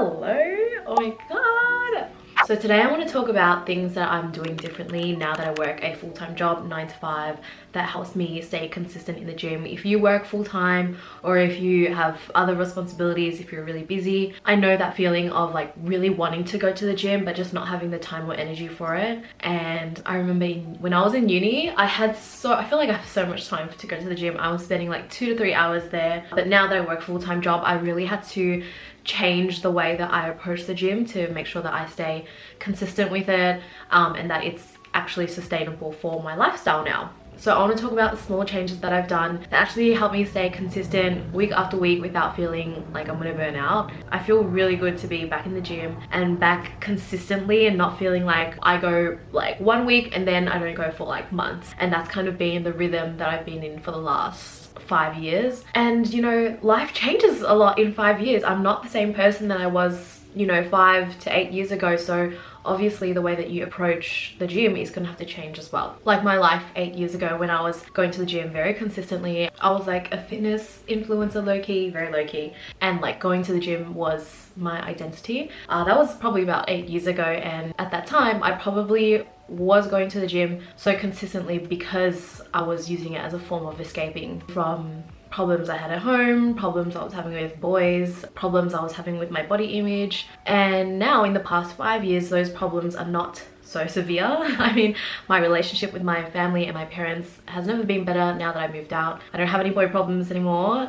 Hello. Oh my god. So today I want to talk about things that I'm doing differently now that I work a full-time job, 9 to 5, that helps me stay consistent in the gym. If you work full-time or if you have other responsibilities, if you're really busy, I know that feeling of like really wanting to go to the gym but just not having the time or energy for it. And I remember when I was in uni, I feel like I have so much time to go to the gym. I was spending like 2 to 3 hours there. But now that I work full-time job, I really had to change the way that I approach the gym to make sure that I stay consistent with it and that it's actually sustainable for my lifestyle now. So I want to talk about the small changes that I've done that actually help me stay consistent week after week without feeling like I'm gonna burn out. I feel really good to be back in the gym and back consistently and not feeling like I go like 1 week and then I don't go for like months. And that's kind of been the rhythm that I've been in for the last 5 years. And you know, life changes a lot in 5 years. I'm not the same person that I was, you know, 5 to 8 years ago. So obviously the way that you approach the gym is gonna have to change as well. Like my life 8 years ago when I was going to the gym very consistently, I was like a fitness influencer, low-key, very low-key, and like going to the gym was my identity. That was probably about 8 years ago, and at that time I probably was going to the gym so consistently because I was using it as a form of escaping from problems I had at home, problems I was having with boys, problems I was having with my body image. And now in the past 5 years, those problems are not so severe. I mean, my relationship with my family and my parents has never been better now that I moved out. I don't have any boy problems anymore.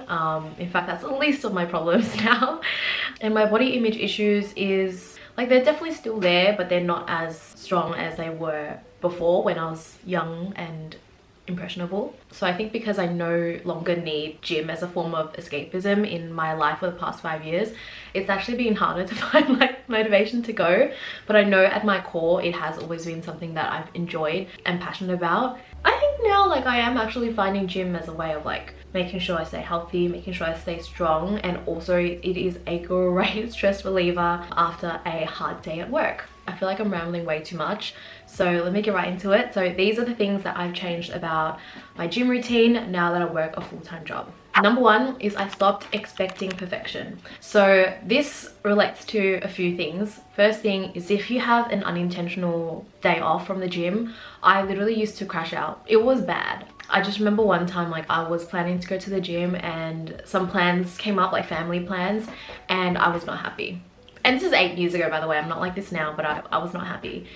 In fact, that's the least of my problems now. And my body image issues is like, they're definitely still there, but they're not as strong as they were before when I was young and impressionable. So I think because I no longer need gym as a form of escapism in my life for the past 5 years, it's actually been harder to find like motivation to go. But I know at my core it has always been something that I've enjoyed and passionate about. I think now like I am actually finding gym as a way of like making sure I stay healthy, making sure I stay strong, and also it is a great stress reliever after a hard day at work. I feel like I'm rambling way too much, so let me get right into it. So these are the things that I've changed about my gym routine now that I work a full-time job. Number one is I stopped expecting perfection. So this relates to a few things. First thing is, if you have an unintentional day off from the gym, I literally used to crash out. It was bad. I just remember one time like I was planning to go to the gym and some plans came up, like family plans, and I was not happy. And this is 8 years ago, by the way. I'm not like this now, but I was not happy.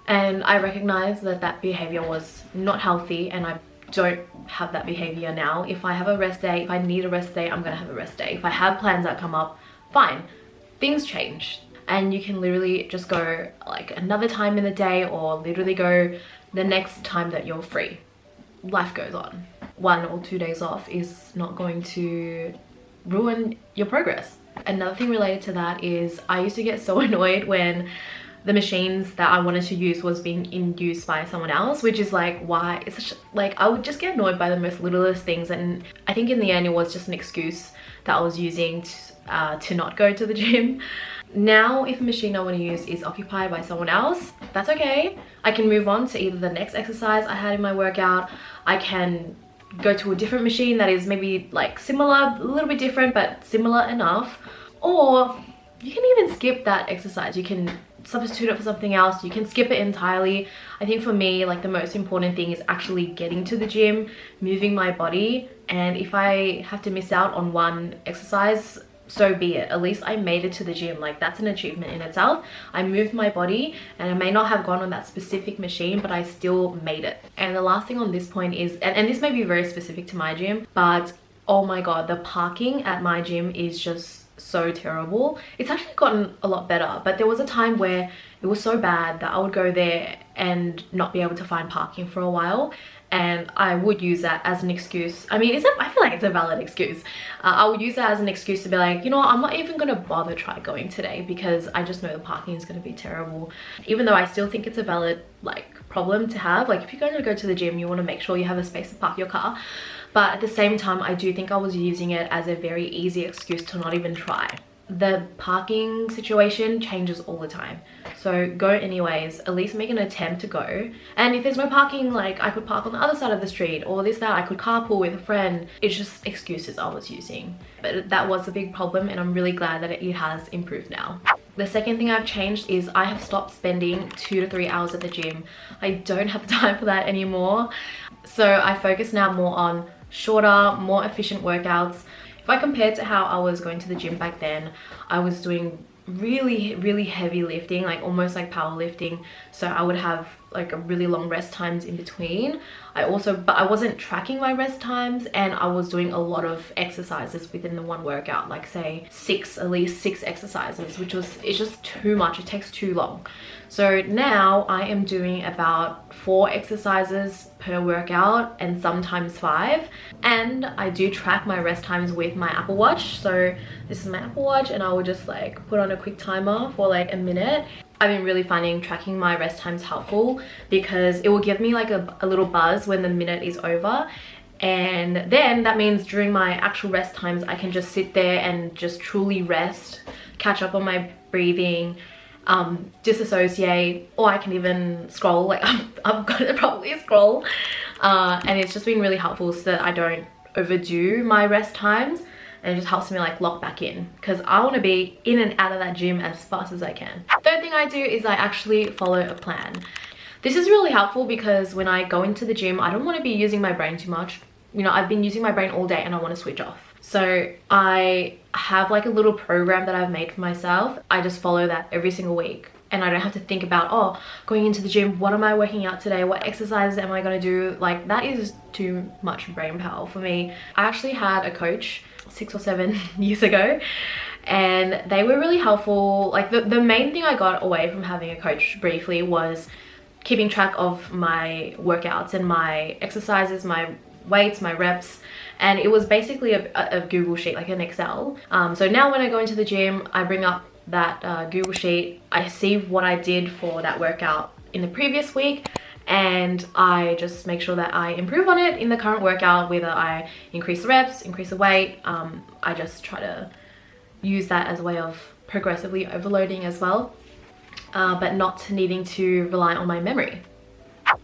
And I recognized that that behavior was not healthy, and I don't have that behavior now. If I have a rest day, if I need a rest day, I'm gonna have a rest day. If I have plans that come up, fine. Things change. And you can literally just go like another time in the day, or literally go the next time that you're free. Life goes on. 1 or 2 days off is not going to ruin your progress. Another thing related to that is I used to get so annoyed when the machines that I wanted to use was being used by someone else, which is like, why? It's such, like, I would just get annoyed by the most littlest things, and I think in the end it was just an excuse that I was using to not go to the gym. Now if a machine I want to use is occupied by someone else, that's okay. I can move on to either the next exercise I had in my workout. I can go to a different machine that is maybe like similar, a little bit different, but similar enough. Or you can even skip that exercise. You can substitute it for something else. You can skip it entirely. I think for me, like, the most important thing is actually getting to the gym, moving my body. And if I have to miss out on one exercise, so be it. At least I made it to the gym. Like, that's an achievement in itself. I moved my body, and I may not have gone on that specific machine, but I still made it. And the last thing on this point is, and this may be very specific to my gym, but oh my god, the parking at my gym is just so terrible. It's actually gotten a lot better, but there was a time where it was so bad that I would go there and not be able to find parking for a while, and I would use that as an excuse. I mean, I feel like it's a valid excuse. I would use that as an excuse to be like, you know what, I'm not even gonna bother try going today because I just know the parking is gonna be terrible. Even though I still think it's a valid like problem to have. Like, if you're going to go to the gym, you want to make sure you have a space to park your car. But at the same time, I do think I was using it as a very easy excuse to not even try. the parking situation changes all the time. So go anyways, at least make an attempt to go. And if there's no parking, like I could park on the other side of the street or this, that, I could carpool with a friend. It's just excuses I was using. But that was a big problem and I'm really glad that it has improved now. The second thing I've changed is I have stopped spending 2 to 3 hours at the gym. I don't have time for that anymore. So I focus now more on shorter, more efficient workouts. If I compare to how I was going to the gym back then, I was doing really heavy lifting, like almost like powerlifting. So I would have like a really long rest times in between. But I wasn't tracking my rest times, and I was doing a lot of exercises within the one workout, like say at least six exercises, it's just too much. It takes too long. So now I am doing about 4 exercises per workout and sometimes 5. And I do track my rest times with my Apple Watch. So this is my Apple Watch and I will just like put on a quick timer for like a minute. I've been really finding tracking my rest times helpful because it will give me like a little buzz when the minute is over. And then that means during my actual rest times, I can just sit there and just truly rest, catch up on my breathing, disassociate, or I can even scroll. Like I'm gonna probably scroll, and it's just been really helpful so that I don't overdo my rest times, and it just helps me like lock back in because I want to be in and out of that gym as fast as I can. Third thing I do is I actually follow a plan. This is really helpful because when I go into the gym, I don't want to be using my brain too much. You know, I've been using my brain all day and I want to switch off. So I have like a little program that I've made for myself. I just follow that every single week. And I don't have to think about, oh, going into the gym, what am I working out today? What exercises am I going to do? Like that is too much brain power for me. I actually had a coach 6 or 7 years ago and they were really helpful. Like the main thing I got away from having a coach briefly was keeping track of my workouts and my exercises, my weights, my reps. And it was basically a Google sheet, like an Excel. So now when I go into the gym, I bring up that Google sheet. I see what I did for that workout in the previous week, and I just make sure that I improve on it in the current workout, whether I increase the reps, increase the weight. I just try to use that as a way of progressively overloading as well, but not needing to rely on my memory.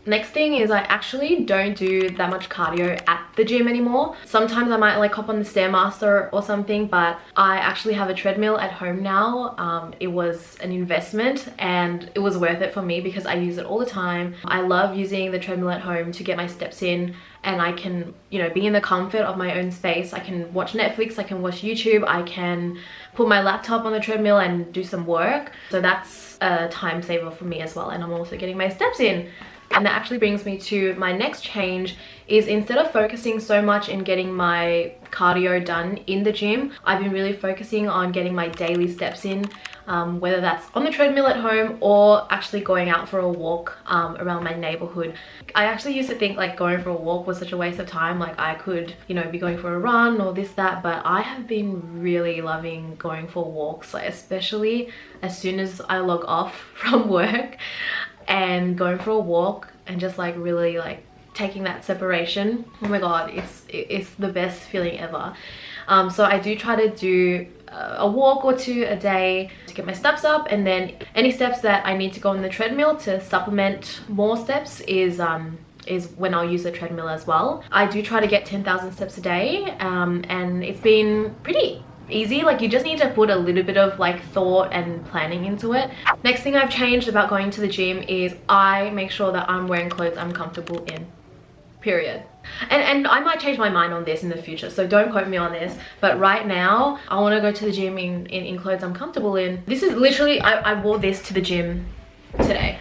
Next thing is I actually don't do that much cardio at the gym anymore. Sometimes I might like hop on the Stairmaster or something, but I actually have a treadmill at home now. It was an investment and it was worth it for me because I use it all the time. I love using the treadmill at home to get my steps in, and I can, you know, be in the comfort of my own space. I can watch Netflix, I can watch YouTube, I can put my laptop on the treadmill and do some work. So that's a time saver for me as well, and I'm also getting my steps in. And that actually brings me to my next change, is instead of focusing so much in getting my cardio done in the gym, I've been really focusing on getting my daily steps in, whether that's on the treadmill at home or actually going out for a walk around my neighborhood. I actually used to think like going for a walk was such a waste of time, like I could, you know, be going for a run or this, that, but I have been really loving going for walks, like especially as soon as I log off from work. And going for a walk and just like really like taking that separation. Oh my god, it's the best feeling ever. So I do try to do a walk or 2 a day to get my steps up, and then any steps that I need to go on the treadmill to supplement more steps is when I'll use the treadmill as well. I do try to get 10,000 steps a day, and it's been pretty easy. Like you just need to put a little bit of like thought and planning into it. Next thing I've changed about going to the gym is I make sure that I'm wearing clothes I'm comfortable in, period. And I might change my mind on this in the future, so don't quote me on this, but right now I want to go to the gym in clothes I'm comfortable in. This is literally, I wore this to the gym today.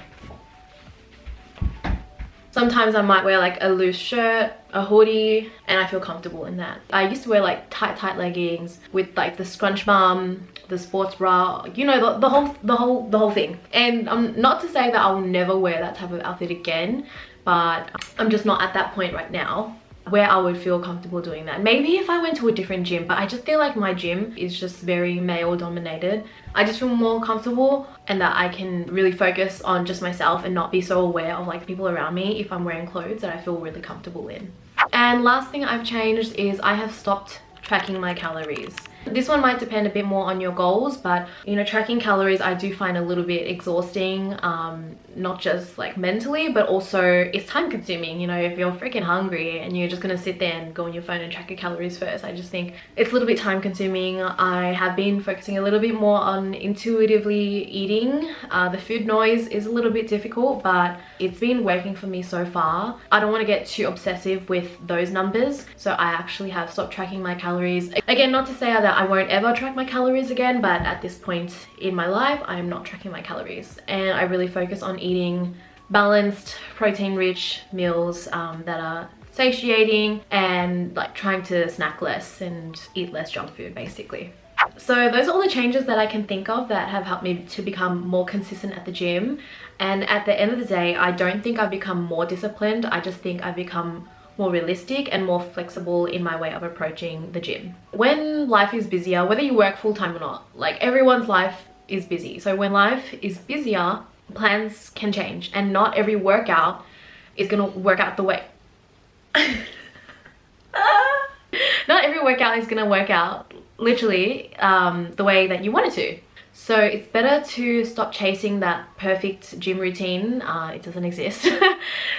Sometimes I might wear like a loose shirt, a hoodie, and I feel comfortable in that. I used to wear like tight leggings with like the scrunch bum, the sports bra, you know, the whole thing. And not to say that I will never wear that type of outfit again, but I'm just not at that point right now where I would feel comfortable doing that. Maybe if I went to a different gym, but I just feel like my gym is just very male dominated. I just feel more comfortable and that I can really focus on just myself and not be so aware of like people around me if I'm wearing clothes that I feel really comfortable in. And last thing I've changed is I have stopped tracking my calories. This one might depend a bit more on your goals, but you know, tracking calories I do find a little bit exhausting, not just like mentally, but also it's time consuming. You know, if you're freaking hungry and you're just gonna sit there and go on your phone and track your calories first, I just think it's a little bit time consuming. I have been focusing a little bit more on intuitively eating. The food noise is a little bit difficult, but it's been working for me so far. I don't want to get too obsessive with those numbers, so I actually have stopped tracking my calories. Again, not to say that I won't ever track my calories again, but at this point in my life I am not tracking my calories, and I really focus on eating balanced, protein-rich meals that are satiating, and like trying to snack less and eat less junk food basically. So those are all the changes that I can think of that have helped me to become more consistent at the gym. And at the end of the day, I don't think I've become more disciplined. I just think I've become more realistic and more flexible in my way of approaching the gym. When life is busier, whether you work full-time or not, like everyone's life is busy. So when life is busier, plans can change, and not every workout is gonna work out the way. Not every workout is gonna work out literally the way that you want it to. So it's better to stop chasing that perfect gym routine. It doesn't exist.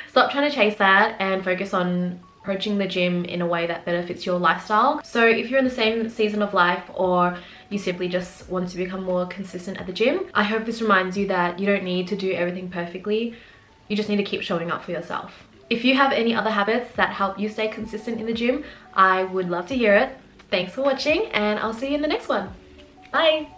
Stop trying to chase that and focus on approaching the gym in a way that better fits your lifestyle. So if you're in the same season of life, or you simply just want to become more consistent at the gym, I hope this reminds you that you don't need to do everything perfectly. You just need to keep showing up for yourself. If you have any other habits that help you stay consistent in the gym, I would love to hear it. Thanks for watching, and I'll see you in the next one. Bye!